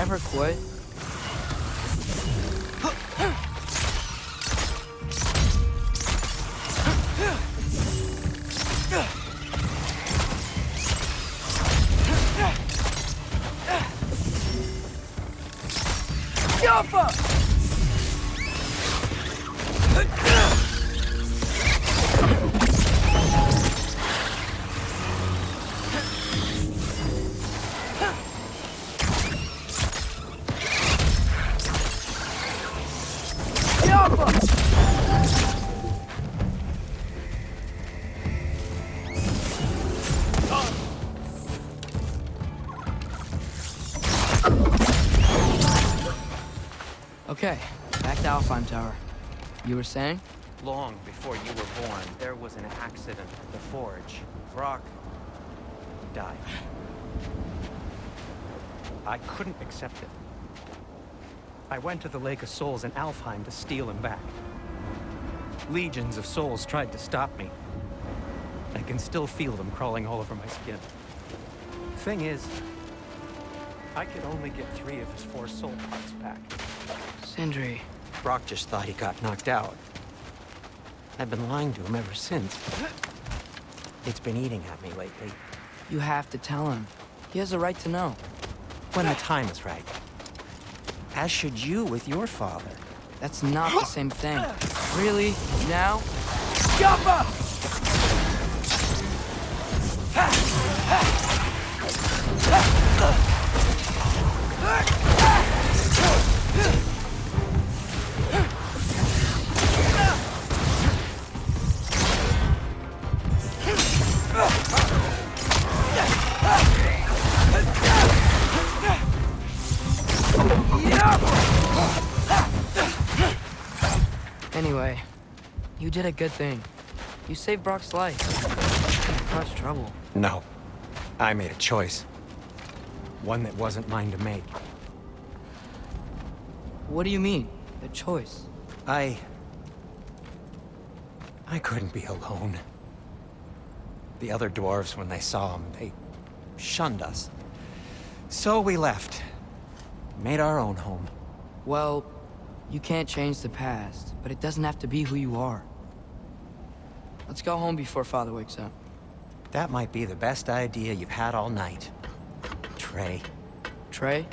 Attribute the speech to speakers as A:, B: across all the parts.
A: ever quit? Okay, back to Alfheim Tower. You were saying?
B: Long before you were born, there was an accident at the forge. Brock died. I couldn't accept it. I went to the Lake of Souls in Alfheim to steal him back. Legions of souls tried to stop me. I can still feel them crawling all over my skin. Thing is, I could only get 3 of his 4 soul parts back.
A: Sindri.
B: Brock just thought he got knocked out. I've been lying to him ever since. It's been eating at me lately.
A: You have to tell him. He has a right to know.
B: When the time is right. As should you with your father.
A: That's not the same thing. Really? Now? Anyway, you did a good thing. You saved Brock's life. You caused trouble.
B: No. I made a choice. One that wasn't mine to make.
A: What do you mean? A choice?
B: I couldn't be alone. The other dwarves, when they saw him, they shunned us. So we left. Made our own home.
A: Well, you can't change the past, but it doesn't have to be who you are. Let's go home before Father wakes up.
B: That might be the best idea you've had all night. Trey.
A: Trey?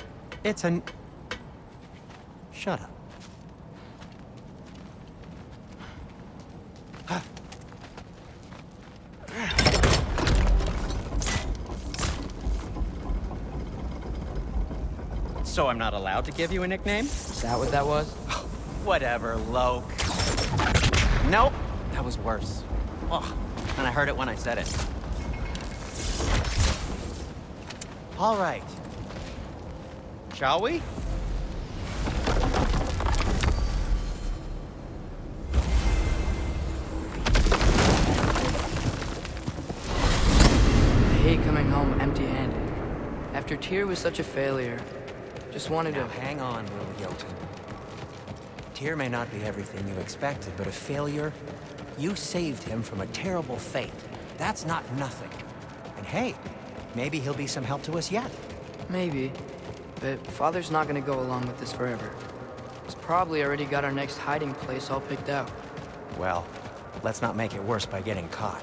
B: It's an... Shut up. So I'm not allowed to give you a nickname?
A: Is that what that was?
B: Whatever, Loke. Nope, that was worse. Ugh, and I heard it when I said it. All right. Shall we?
A: I hate coming home empty-handed. After Tyr was such a failure, just wanted
B: Now,
A: to...
B: hang on, little Jotun. Tyr may not be everything you expected, but a failure? You saved him from a terrible fate. That's not nothing. And hey, maybe he'll be some help to us yet.
A: Maybe. But Father's not gonna go along with this forever. He's probably already got our next hiding place all picked out.
B: Well, let's not make it worse by getting caught.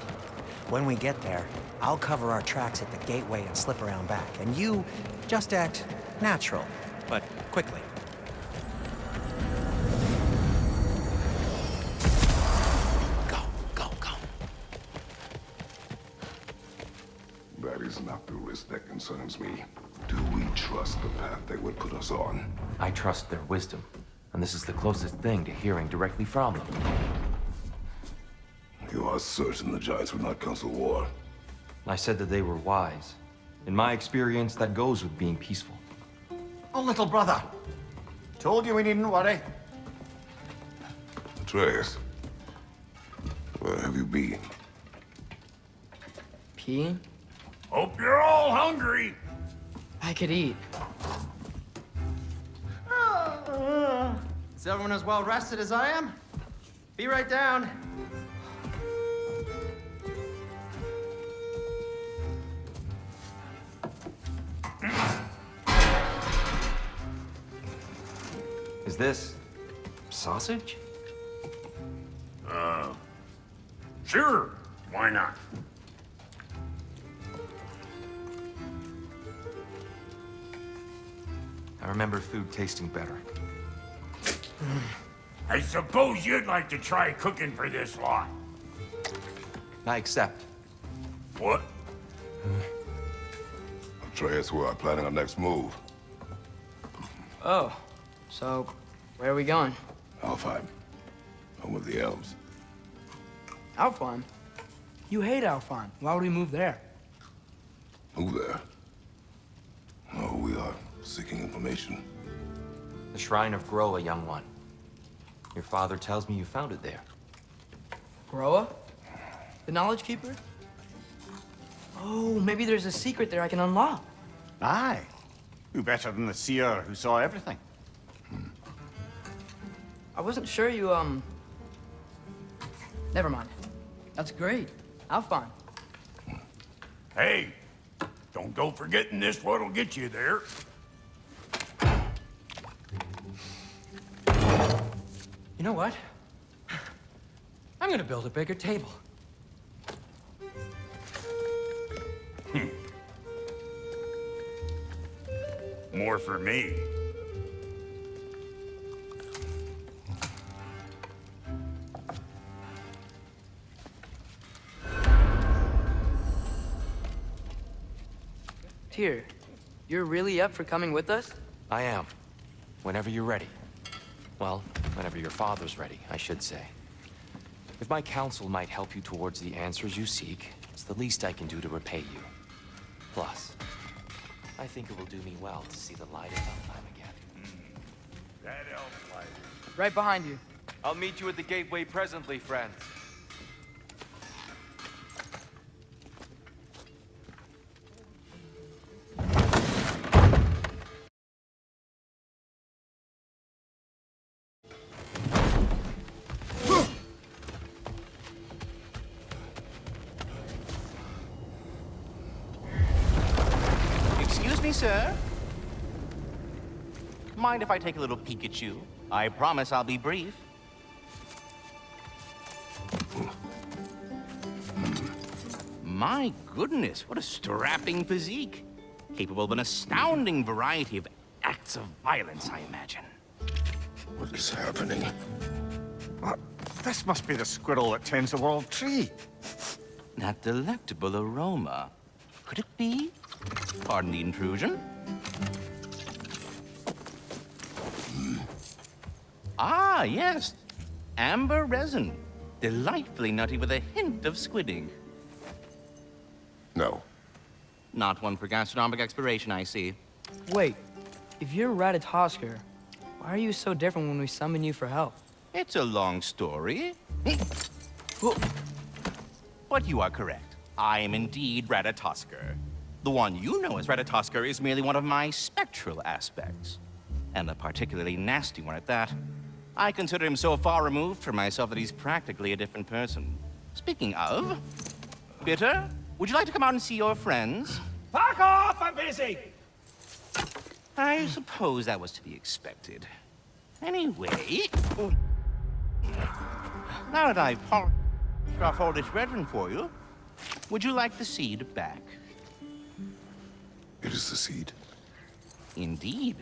B: When we get there, I'll cover our tracks at the gateway and slip around back. And you just act natural, but quickly. Go, go, go.
C: That is not the risk that concerns me. Do we trust the path they would put us on?
D: I trust their wisdom, and this is the closest thing to hearing directly from them.
C: You are certain the Giants would not counsel war?
D: I said that they were wise. In my experience, that goes with being peaceful.
E: Oh, little brother. Told you we needn't worry.
C: Atreus, where have you been?
A: Peeing?
E: Hope you're all hungry.
A: I could eat.
B: Is everyone as well rested as I am? Be right down.
D: this sausage?
F: Sure, why not?
D: I remember food tasting better.
F: I suppose you'd like to try cooking for this lot.
D: I accept.
F: What?
C: Atreus, we are planning our next move.
A: Oh, so where are we going?
C: Alfheim. Home of the elves.
A: Alfheim? You hate Alfheim. Why would we move there?
C: Move there. No, we are seeking information.
D: The Shrine of Groa, young one. Your father tells me you found it there.
A: Groa? The Knowledge Keeper? Oh, maybe there's a secret there I can unlock.
E: Aye. Who better than the seer who saw everything?
A: I wasn't sure you, Never mind. That's great. Alfheim.
F: Hey, don't go forgetting this what'll get you there.
B: You know what? I'm gonna build a bigger table.
F: More for me.
A: Tyr, you're really up for coming with us?
D: I am. Whenever you're ready. Well, whenever your father's ready, I should say. If my counsel might help you towards the answers you seek, it's the least I can do to repay you. Plus, I think it will do me well to see the light of Alfheim again.
F: That elf light.
A: Right behind you.
D: I'll meet you at the gateway presently, friends.
G: Excuse me, sir. Mind if I take a little peek at you? I promise I'll be brief. My goodness, what a strapping physique. Capable of an astounding variety of acts of violence, I imagine.
C: What is happening?
E: This must be the squirrel that tends the world tree.
G: That delectable aroma. Could it be? Pardon the intrusion. Ah, yes. Amber resin. Delightfully nutty with a hint of squidding.
C: No.
G: Not one for gastronomic exploration, I see.
A: Wait, if you're Ratatoskr, why are you so different when we summon you for help?
G: It's a long story. But you are correct. I am indeed Ratatoskr. The one you know as Ratatoskr is merely one of my spectral aspects. And a particularly nasty one at that. I consider him so far removed from myself that he's practically a different person. Speaking of, Bitter, would you like to come out and see your friends?
F: Fuck off! I'm busy!
G: I suppose that was to be expected. Anyway, now that I've polished off all this brethren for you, would you like the seed back?
C: It is the seed.
G: Indeed.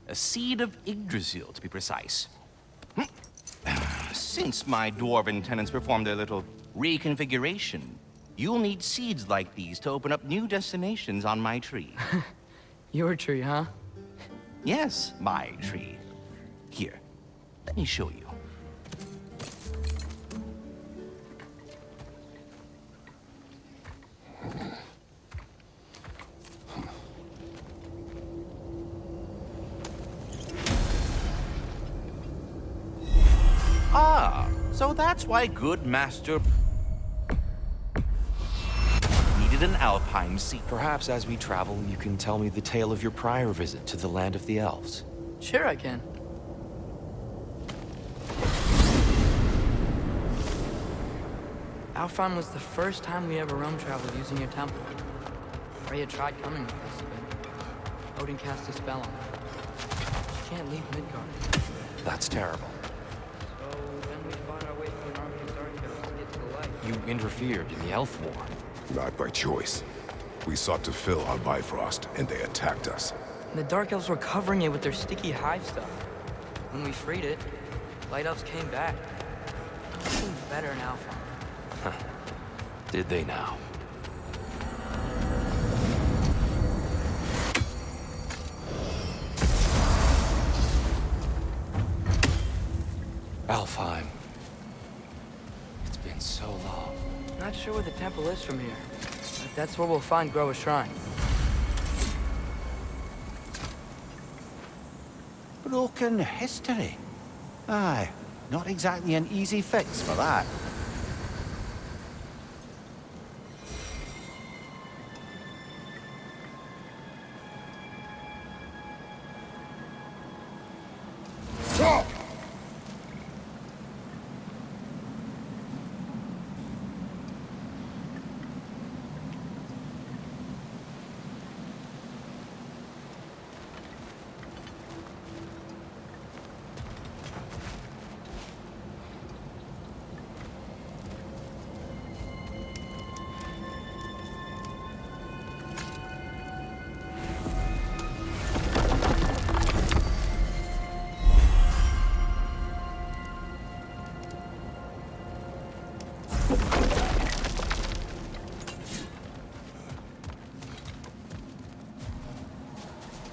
G: A seed of Yggdrasil, to be precise. Since my dwarven tenants performed their little reconfiguration, you'll need seeds like these to open up new destinations on my tree.
A: Your tree, huh?
G: Yes, my tree. Here, let me show you. Ah, so that's why good master needed an alfheim seed.
D: Perhaps as we travel, you can tell me the tale of your prior visit to the land of the elves.
A: Sure I can. Alfheim was the first time we ever roam traveled using your temple. Freya tried coming with us, but Odin cast a spell on her. She can't leave Midgard.
D: That's terrible.
A: So then we fought our way through an army of dark elves to get to the light.
D: You interfered in the Elf War.
C: Not by choice. We sought to fill our Bifrost, and they attacked us.
A: And the dark elves were covering it with their sticky hive stuff. When we freed it, light elves came back. Something better now, Alfheim.
D: Did they now? Alfheim. It's been so long.
A: Not sure where the temple is from here, but that's where we'll find Groa's shrine.
E: Broken history. Aye, not exactly an easy fix for that.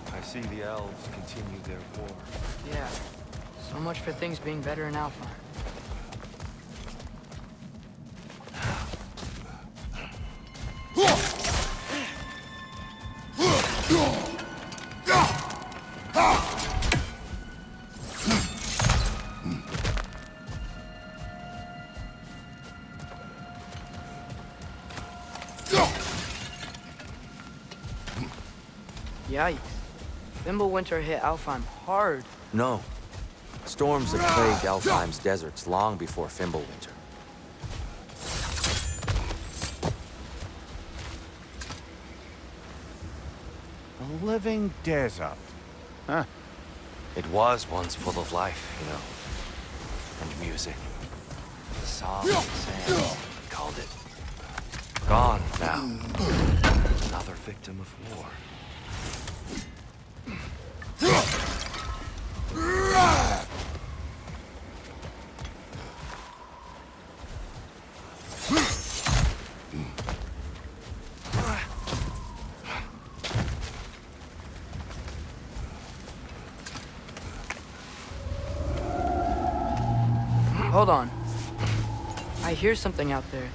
D: I see the elves continue their war.
A: Yeah, so much for things being better in Alfheim. Yikes. Winter hit Alfheim hard.
D: No. Storms have plagued Alfheim's deserts long before Winter.
E: A living desert. Huh.
D: It was once full of life, you know. And music. Song and sand, we called it. Gone now. Another victim of war.
A: Hold on. I hear something out there.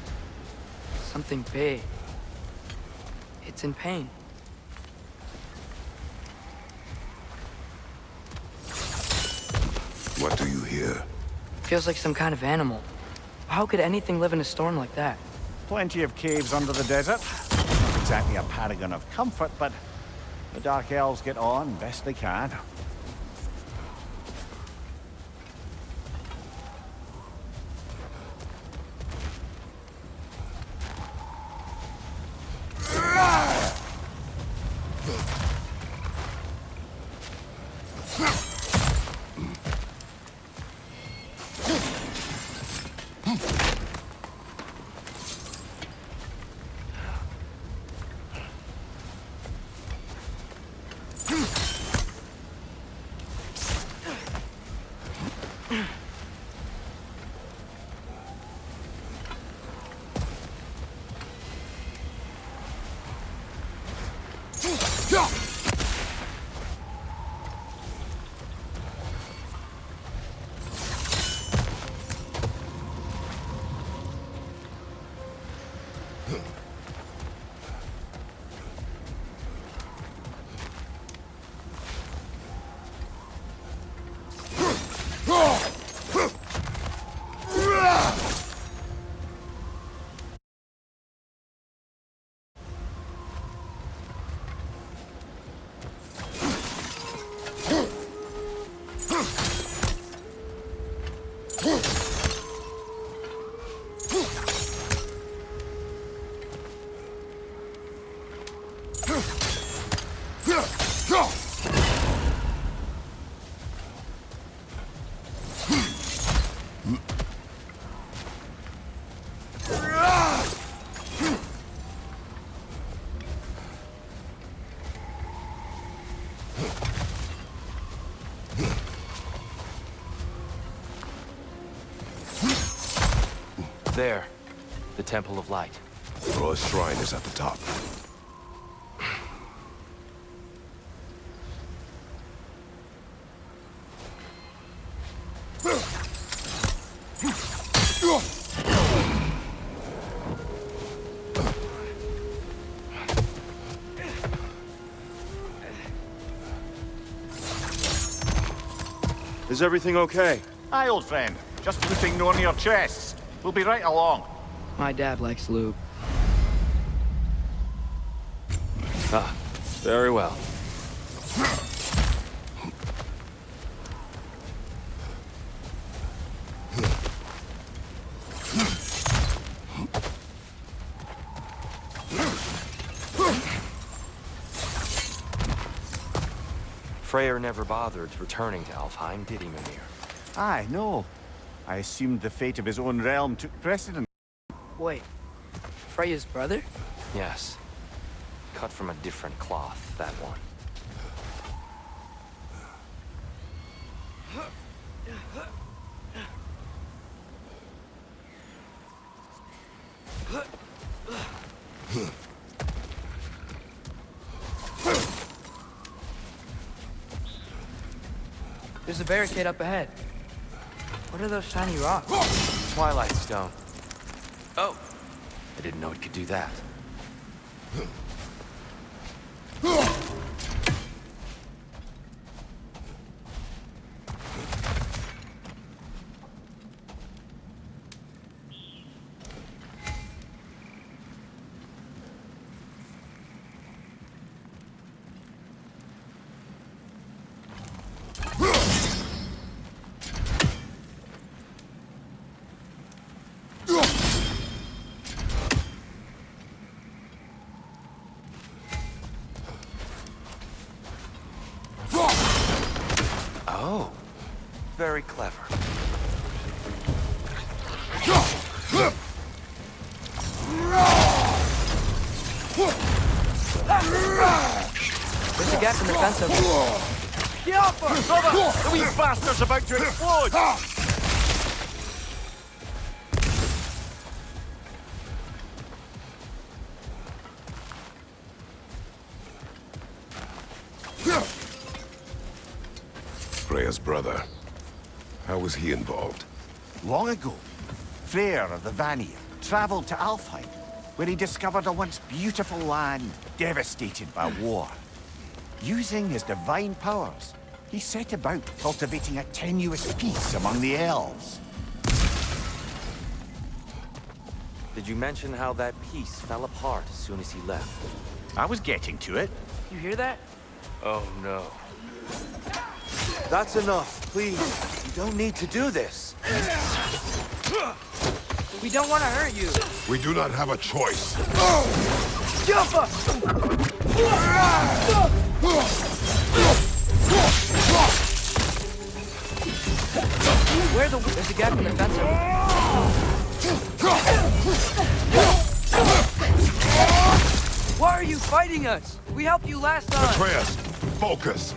A: Something big. It's in pain.
C: What do you hear?
A: Feels like some kind of animal. How could anything live in a storm like that?
E: Plenty of caves under the desert. Not exactly a paragon of comfort, but the Dark Elves get on best they can.
D: There. The Temple of Light.
C: Thor's shrine is at the top.
H: Is everything okay?
E: Aye, old friend. Just putting on your chests. We'll be right along.
A: My dad likes lube.
D: Ah, very well. Freyr never bothered returning to Alfheim, did he, Mimir?
E: Aye, no. I assumed the fate of his own realm took precedence.
A: Wait, Freya's brother?
D: Yes. Cut from a different cloth, that one.
A: There's a barricade up ahead. What are those shiny rocks?
D: Twilight Stone. Oh! I didn't know it could do that. Oh, very clever.
A: There's a gap in the fence over there.
E: Get off us, brother! The wee bastard's about to explode!
C: Freya's brother. How was he involved?
E: Long ago, Freyr of the Vanir traveled to Alfheim, where he discovered a once beautiful land devastated by war. Using his divine powers, he set about cultivating a tenuous peace among the elves.
D: Did you mention how that piece fell apart as soon as he left?
E: I was getting to it.
A: You hear that?
D: Oh no.
H: That's enough, please. You don't need to do this.
A: We don't want to hurt you.
C: We do not have a choice.
A: There's a gap in the fence over there. Why are you fighting us? We helped you last time.
C: Atreus, focus.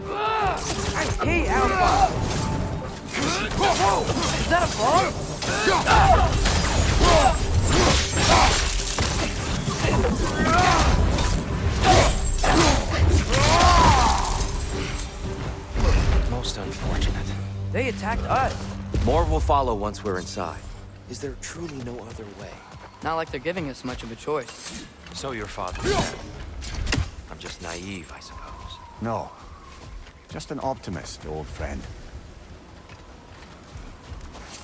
A: I hate alpha. Whoa! Is that a bomb?
D: Most unfortunate.
A: They attacked us.
D: More will follow once we're inside. Is there truly no other way?
A: Not like they're giving us much of a choice.
D: So your father said. I'm just naive, I suppose.
E: No. Just an optimist, old friend.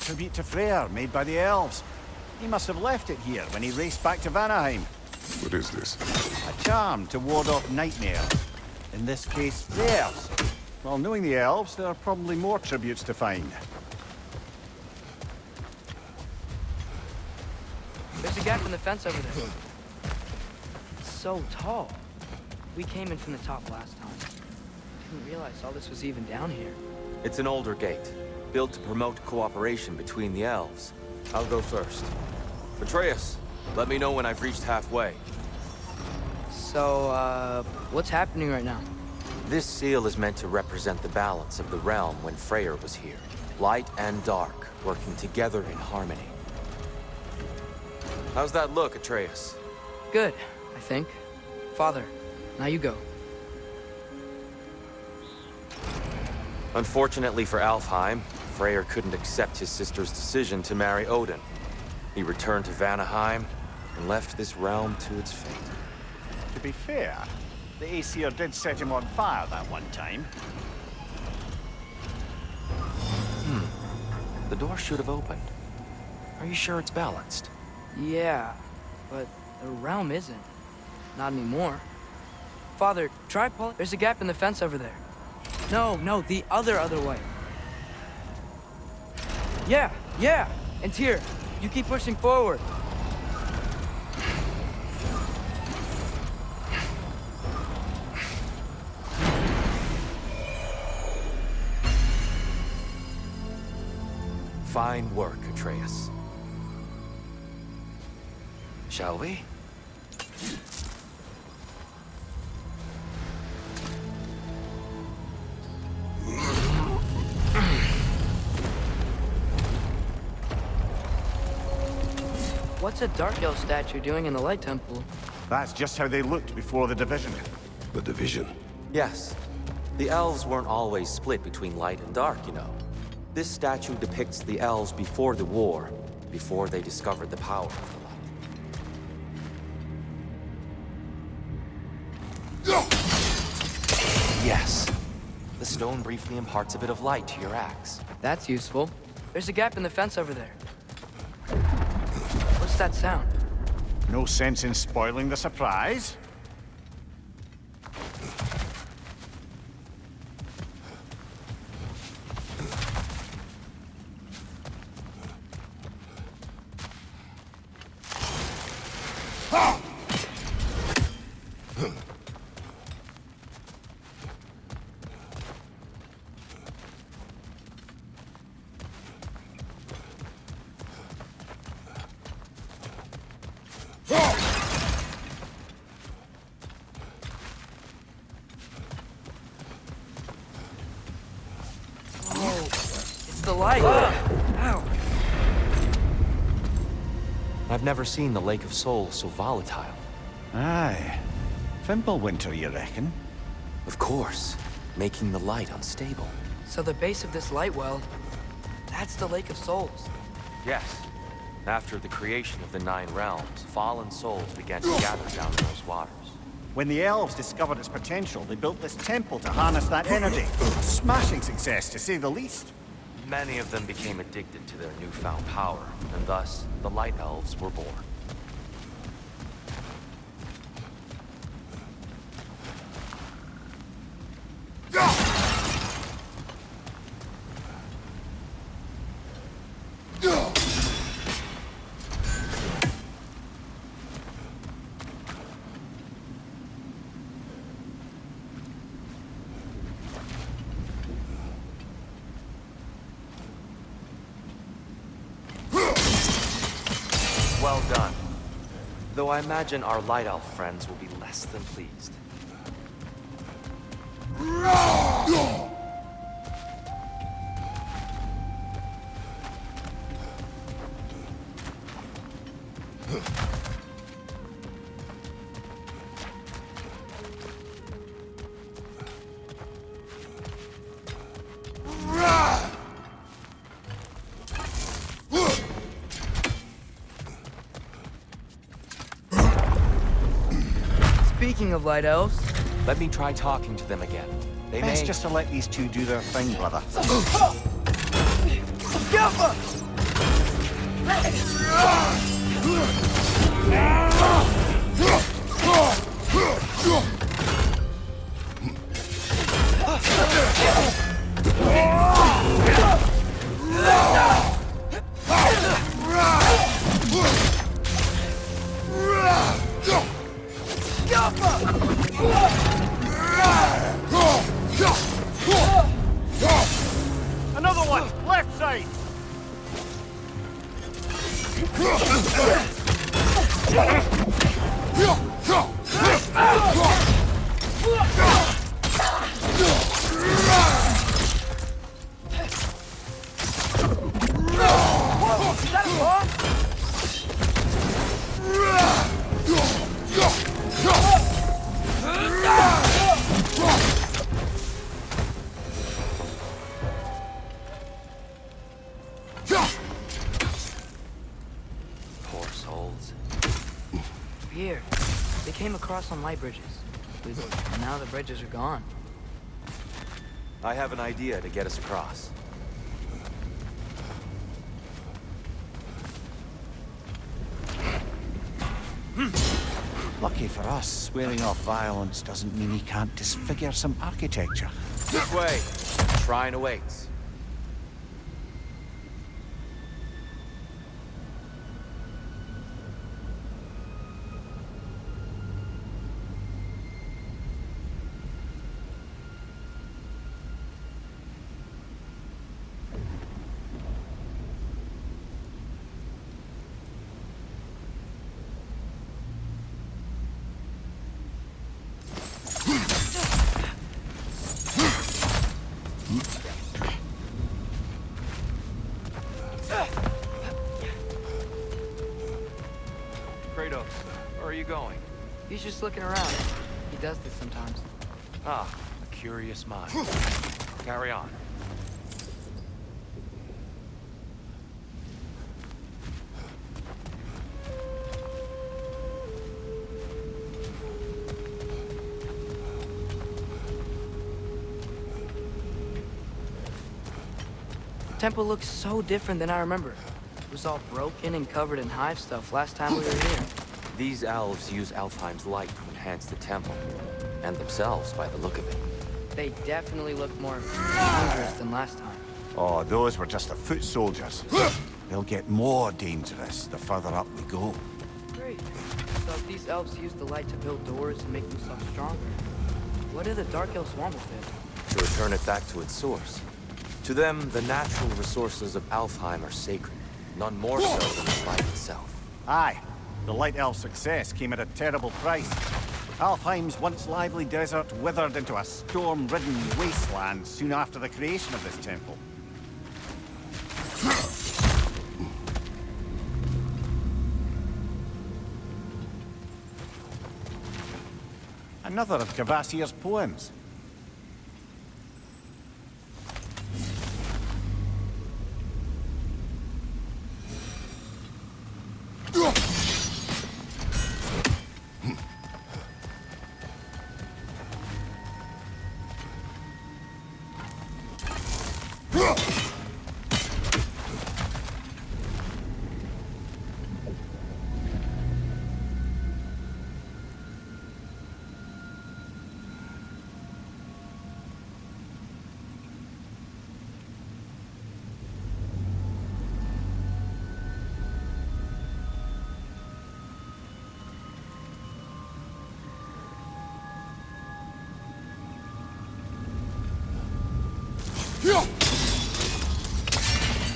E: Tribute to Freyr, made by the elves. He must have left it here when he raced back to Vanaheim.
C: What is this?
E: A charm to ward off nightmares. In this case, theirs. Well, knowing the elves, there are probably more tributes to find.
A: There's a gap in the fence over there. It's so tall. We came in from the top last time. Didn't realize all this was even down here.
D: It's an older gate, built to promote cooperation between the elves. I'll go first. Atreus, let me know when I've reached halfway.
A: So, what's happening right now?
D: This seal is meant to represent the balance of the realm when Freyr was here. Light and dark, working together in harmony. How's that look, Atreus?
A: Good, I think. Father, now you go.
D: Unfortunately for Alfheim, Freyr couldn't accept his sister's decision to marry Odin. He returned to Vanaheim and left this realm to its fate.
E: To be fair, the Aesir did set him on fire that one time.
D: The door should have opened. Are you sure it's balanced?
A: Yeah, but the realm isn't. Not anymore. Father, try pulling. There's a gap in the fence over there. No, the other way. Yeah, and here. You keep pushing forward.
D: Fine work, Atreus. Shall we?
A: What's a Dark Elf statue doing in the Light Temple?
E: That's just how they looked before the division.
C: The division.
D: Yes. The elves weren't always split between light and dark, you know. This statue depicts the elves before the war, before they discovered the power of the light. Yes. The stone briefly imparts a bit of light to your axe.
A: That's useful. There's a gap in the fence over there. What's that sound?
E: No sense in spoiling the surprise.
A: The light! Ow!
D: I've never seen the Lake of Souls so volatile.
E: Aye. Fimbulwinter, you reckon?
D: Of course, making the light unstable.
A: So the base of this light well, that's the Lake of Souls.
D: Yes. After the creation of the Nine Realms, fallen souls began to gather down those waters.
E: When the elves discovered its potential, they built this temple to harness that energy. Smashing success, to say the least.
D: Many of them became addicted to their newfound power, and thus, the Light Elves were born. Well done. Though I imagine our Light Elf friends will be less than pleased.
A: Speaking of Light Elves...
D: Let me try talking to them again. They
E: Best
D: may...
E: just to let these two do their thing, brother. Another one! Left side!
A: They came across on light bridges. And now the bridges are gone.
D: I have an idea to get us across.
E: Lucky for us, swearing off violence doesn't mean he can't disfigure some architecture.
D: This way. Shrine awaits. Kratos, where are you going?
A: He's just looking around. He does this sometimes.
D: Ah, a curious mind. Carry on.
A: The temple looks so different than I remember. It was all broken and covered in hive stuff last time we were here.
D: These elves use Alfheim's light to enhance the temple, and themselves by the look of it.
A: They definitely look more dangerous than last time.
E: Oh, those were just the foot soldiers. They'll get more dangerous the further up we go.
A: Great. So if these elves use the light to build doors and make themselves stronger, what do the Dark Elves want with it?
D: To return it back to its source. To them, the natural resources of Alfheim are sacred, none more so than its light itself.
E: Aye, the Light Elf's success came at a terrible price. Alfheim's once lively desert withered into a storm-ridden wasteland soon after the creation of this temple. Another of Kvasir's poems.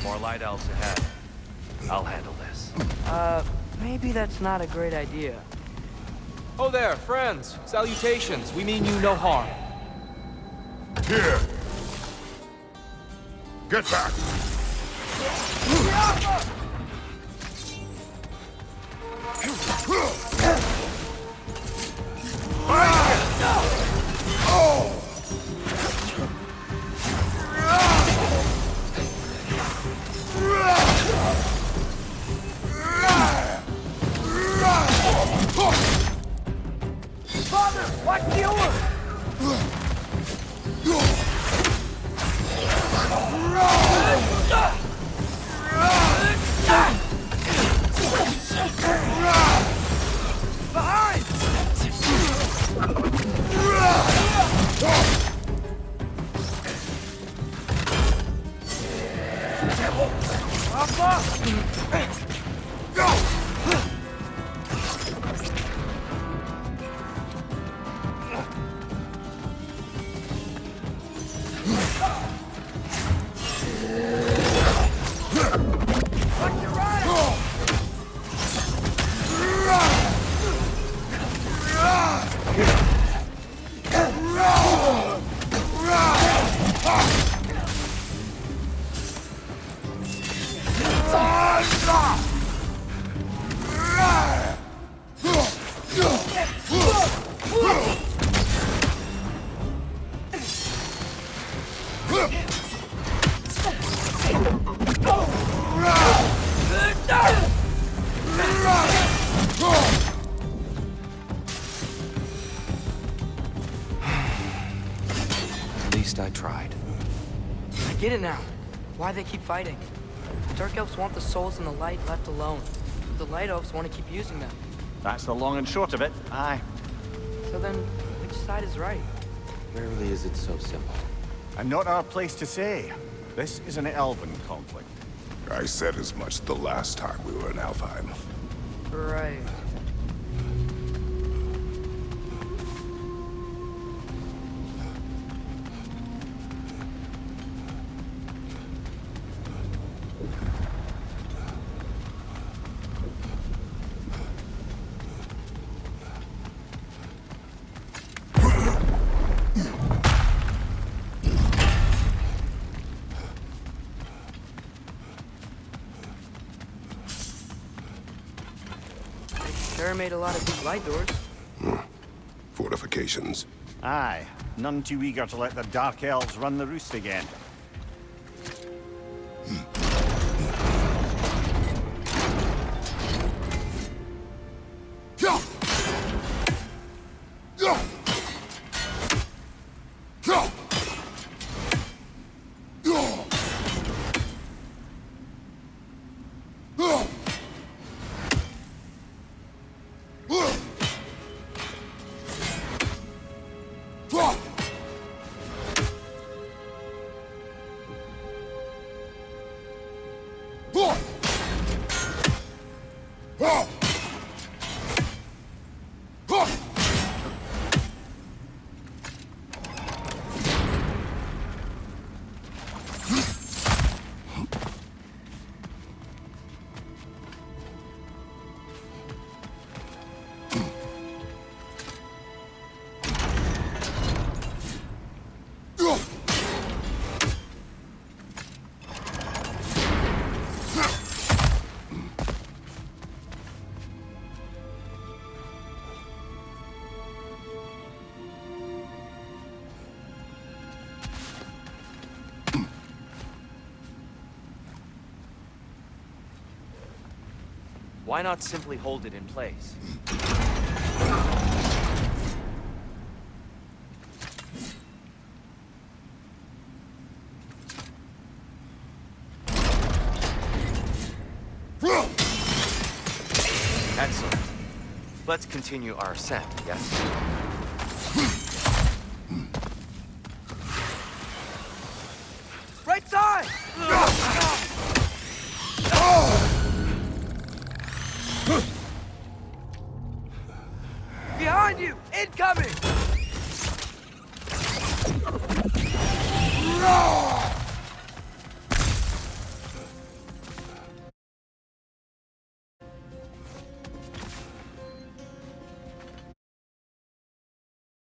D: More light elves ahead. I'll handle this.
A: Maybe that's not a great idea.
D: Oh there, friends. Salutations. We mean you no harm.
C: Here! Get back!
D: least I tried.
A: I get it now. Why they keep fighting. Dark elves want the souls in the light left alone. The light elves want to keep using them.
E: That's the long and short of it. Aye.
A: So then, which side is right?
D: Rarely is it so simple.
E: And not our place to say. This is an elven conflict.
C: I said as much the last time we were in Alfheim.
A: Right. Sure made a lot of these light doors.
C: Fortifications.
E: Aye. None too eager to let the Dark Elves run the roost again.
D: Why not simply hold it in place? Excellent. Let's continue our ascent, yes?
A: Right side! Behind you! Incoming!